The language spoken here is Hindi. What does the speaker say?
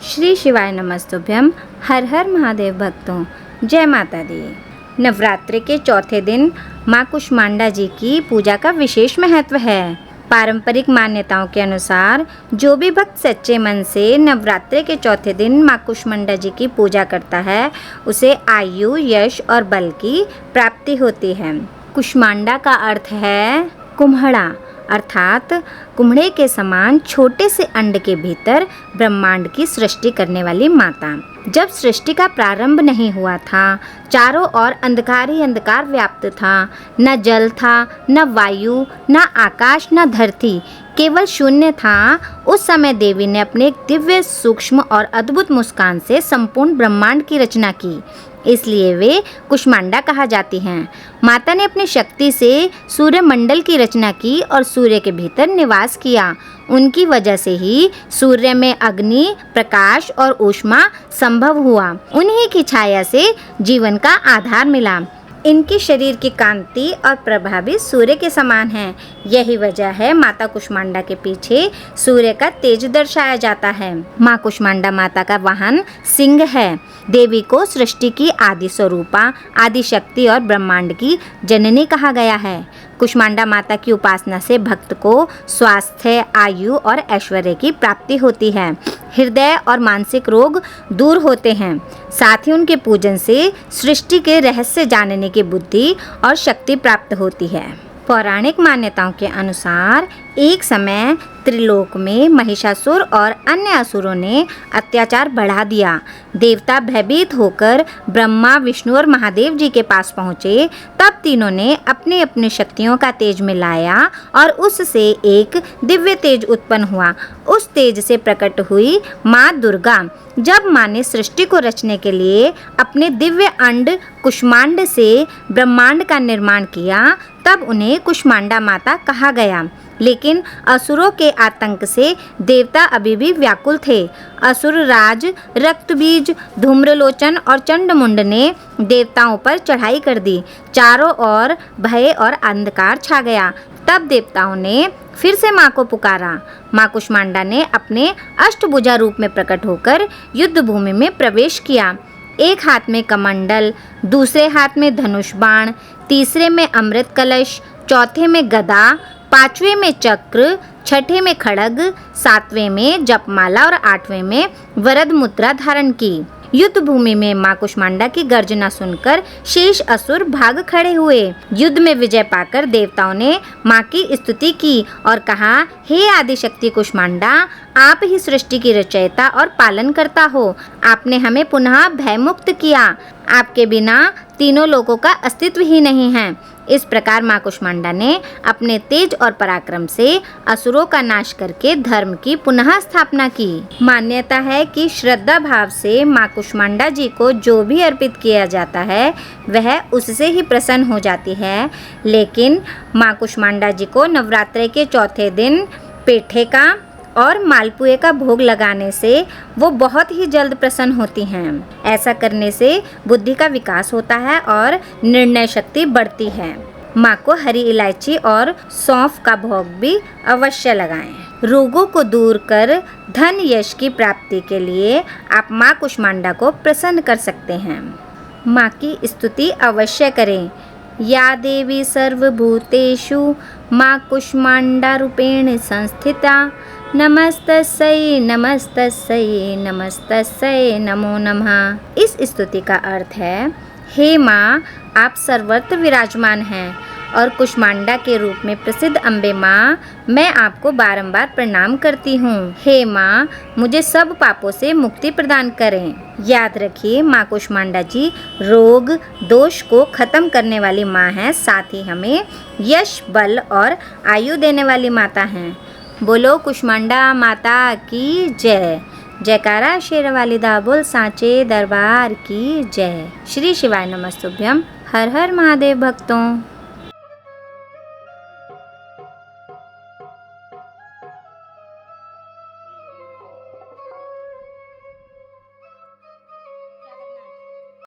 श्री शिवाय नमस्तुभ्यम। हर हर महादेव भक्तों, जय माता दी। नवरात्रि के चौथे दिन माँ कुष्मांडा जी की पूजा का विशेष महत्व है। पारंपरिक मान्यताओं के अनुसार जो भी भक्त सच्चे मन से नवरात्रि के चौथे दिन माँ कुष्मांडा जी की पूजा करता है, उसे आयु, यश और बल की प्राप्ति होती है। कुष्मांडा का अर्थ है कुम्हड़ा, अर्थात कुम्हड़े के समान छोटे से अंड के भीतर ब्रह्मांड की सृष्टि करने वाली माता। जब सृष्टि का प्रारंभ नहीं हुआ था, चारों ओर अंधकार ही अंधकार व्याप्त था। न जल था, न वायु, न आकाश, न धरती, केवल शून्य था। उस समय देवी ने अपने एक दिव्य, सूक्ष्म और अद्भुत मुस्कान से संपूर्ण ब्रह्मांड की रचना की, इसलिए वे कुष्मांडा कहा जाती हैं। माता ने अपनी शक्ति से सूर्य मंडल की रचना की और सूर्य के भीतर निवास किया। उनकी वजह से ही सूर्य में अग्नि, प्रकाश और ऊष्मा संभव हुआ। उन्हीं की छाया से जीवन का आधार मिला। इनके शरीर की कांति और प्रभा भी सूर्य के समान है। यही वजह है माता कुष्मांडा के पीछे सूर्य का तेज दर्शाया जाता है। माँ कुष्मांडा माता का वाहन सिंह है। देवी को सृष्टि की आदि स्वरूपा, आदि शक्ति और ब्रह्मांड की जननी कहा गया है। कुष्मांडा माता की उपासना से भक्त को स्वास्थ्य, आयु और ऐश्वर्य की प्राप्ति होती है। हृदय और मानसिक रोग दूर होते हैं। साथ ही उनके पूजन से सृष्टि के रहस्य जानने की बुद्धि और शक्ति प्राप्त होती है। पौराणिक मान्यताओं के अनुसार एक समय त्रिलोक में महिषासुर और अन्य असुरों ने अत्याचार बढ़ा दिया। देवता भयभीत होकर ब्रह्मा, विष्णु और महादेव जी के पास पहुँचे। तब तीनों ने अपनी अपनी शक्तियों का तेज मिलाया और उससे एक दिव्य तेज उत्पन्न हुआ। उस तेज से प्रकट हुई माँ दुर्गा। जब माँ ने सृष्टि को रचने के लिए अपने दिव्य अंड कुष्मांड से ब्रह्मांड का निर्माण किया, तब उन्हें कुष्मांडा माता कहा गया। लेकिन असुरों के आतंक से देवता अभी भी व्याकुल थे। असुर राज रक्तबीज, धूम्रलोचन और चंडमुंड ने देवताओं पर चढ़ाई कर दी। चारों ओर भय और अंधकार छा गया। तब देवताओं ने फिर से माँ को पुकारा। माँ कुष्मांडा ने अपने अष्टभुजा रूप में प्रकट होकर युद्ध भूमि में प्रवेश किया। एक हाथ में कमंडल, दूसरे हाथ में धनुष बाण, तीसरे में अमृत कलश, चौथे में गदा, पांचवें में चक्र, छठे में खड्ग, सातवें में जपमाला और आठवें में वरद मुद्रा धारण की। युद्ध भूमि में माँ कुष्मांडा की गर्जना सुनकर शेष असुर भाग खड़े हुए। युद्ध में विजय पाकर देवताओं ने माँ की स्तुति की और कहा, हे आदिशक्ति कुष्मांडा, आप ही सृष्टि की रचयिता और पालन करता हो। आपने हमें पुनः भयमुक्त किया। आपके बिना तीनों लोगों का अस्तित्व ही नहीं है। इस प्रकार माँ कुष्मांडा ने अपने तेज और पराक्रम से असुरों का नाश करके धर्म की पुनः स्थापना की। मान्यता है कि श्रद्धा भाव से माँ कुष्मांडा जी को जो भी अर्पित किया जाता है, वह उससे ही प्रसन्न हो जाती है। लेकिन माँ कुष्मांडा जी को नवरात्रि के चौथे दिन पेठे का और मालपुए का भोग लगाने से वो बहुत ही जल्द प्रसन्न होती हैं। ऐसा करने से बुद्धि का विकास होता है और निर्णय शक्ति बढ़ती है। माँ को हरी इलायची और सौंफ का भोग भी अवश्य लगाएं। रोगों को दूर कर धन यश की प्राप्ति के लिए आप माँ कुष्मांडा को प्रसन्न कर सकते हैं। माँ की स्तुति अवश्य करें। या देवी सर्वभूतेषु माँ कुष्मांडा रूपेण संस्थिता, नमस्तस्यै नमस्तस्यै नमस्तस्यै नमो नमः। इस स्तुति का अर्थ है, हे माँ, आप सर्वत्र विराजमान हैं और कुष्मांडा के रूप में प्रसिद्ध अम्बे माँ, मैं आपको बारंबार प्रणाम करती हूँ। हे माँ, मुझे सब पापों से मुक्ति प्रदान करें। याद रखिए, माँ कुष्मांडा जी रोग दोष को खत्म करने वाली माँ हैं, साथ ही हमें यश, बल और आयु देने वाली माता हैं। बोलो कुष्मांडा माता की जय। जयकारा शेरवाली दा बोल सांचे दरबार की जय। श्री शिवाय नमस्तुभ्यम। हर हर महादेव भक्तों।